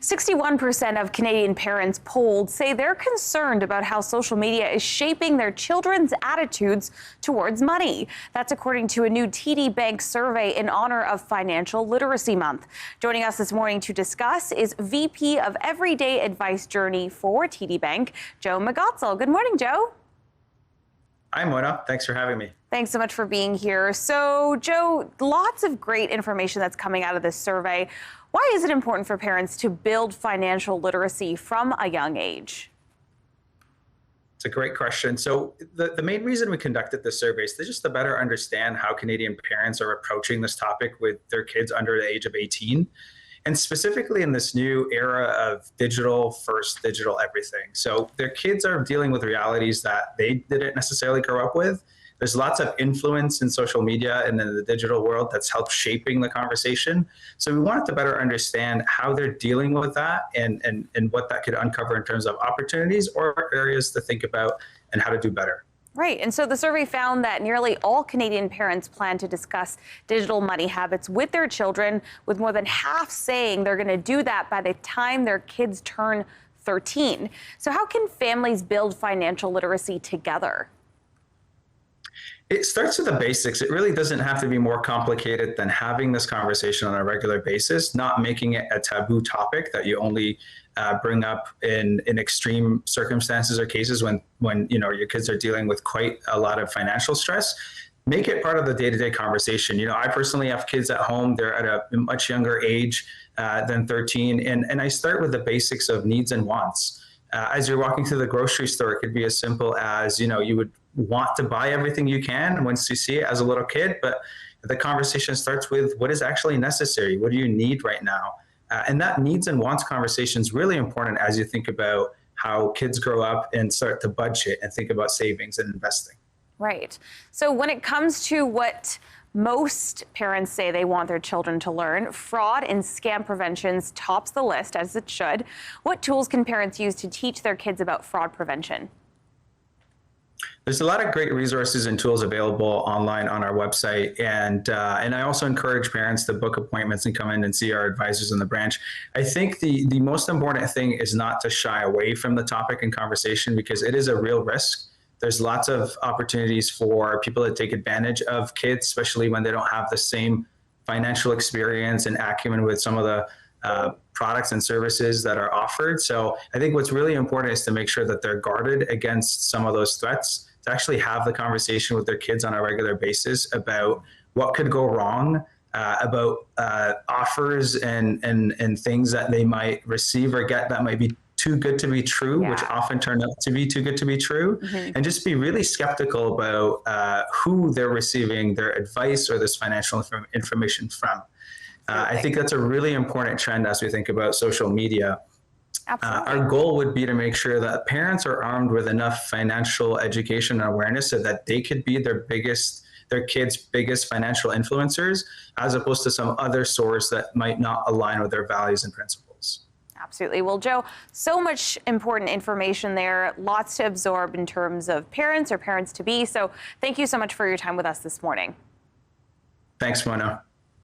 61% of Canadian parents polled say they're concerned about how social media is shaping their children's attitudes towards money. That's according to a new TD Bank survey in honor of Financial Literacy Month. Joining us this morning to discuss is VP of Everyday Advice Journey for TD Bank, Joe Moghaizel. Good morning, Joe. Hi, Mona. Thanks for having me. Thanks so much for being here. So, Joe, lots of great information that's coming out of this survey. Why is it important for parents to build financial literacy from a young age? It's a great question. So the main reason we conducted this survey is just to better understand how Canadian parents are approaching this topic with their kids under the age of 18. And specifically in this new era of digital first, digital everything. So their kids are dealing with realities that they didn't necessarily grow up with. There's lots of influence in social media and in the digital world that's helped shaping the conversation. So we wanted to better understand how they're dealing with that and what that could uncover in terms of opportunities or areas to think about and how to do better. Right. And so the survey found that nearly all Canadian parents plan to discuss digital money habits with their children, with more than half saying they're going to do that by the time their kids turn 13. So how can families build financial literacy together? It starts with the basics. It really doesn't have to be more complicated than having this conversation on a regular basis, not making it a taboo topic that you only bring up in extreme circumstances or cases when your kids are dealing with quite a lot of financial stress. Make it part of the day-to-day conversation. I personally have kids at home. They're at a much younger age than 13, and I start with the basics of needs and wants. As you're walking through the grocery store, it could be as simple as, you would want to buy everything you can once you see it as a little kid, but the conversation starts with what is actually necessary? What do you need right now? And that needs and wants conversation is really important as you think about how kids grow up and start to budget and think about savings and investing. Right. So when it comes to what most parents say they want their children to learn, fraud and scam prevention tops the list, as it should. What tools can parents use to teach their kids about fraud prevention? There's a lot of great resources and tools available online on our website. And I also encourage parents to book appointments and come in and see our advisors in the branch. I think the most important thing is not to shy away from the topic and conversation because it is a real risk. There's lots of opportunities for people to take advantage of kids, especially when they don't have the same financial experience and acumen with some of the products and services that are offered. So I think what's really important is to make sure that they're guarded against some of those threats, to actually have the conversation with their kids on a regular basis about what could go wrong, about offers and things that they might receive or get that might be too good to be true, which often turn out to be too good to be true, and just be really skeptical about who they're receiving their advice or this financial information from. I think that's a really important trend as we think about social media. Our goal would be to make sure that parents are armed with enough financial education and awareness so that they could be their kids' biggest financial influencers, as opposed to some other source that might not align with their values and principles. Absolutely. Well, Joe, so much important information there, lots to absorb in terms of parents or parents-to-be. So thank you so much for your time with us this morning. Thanks, Mona.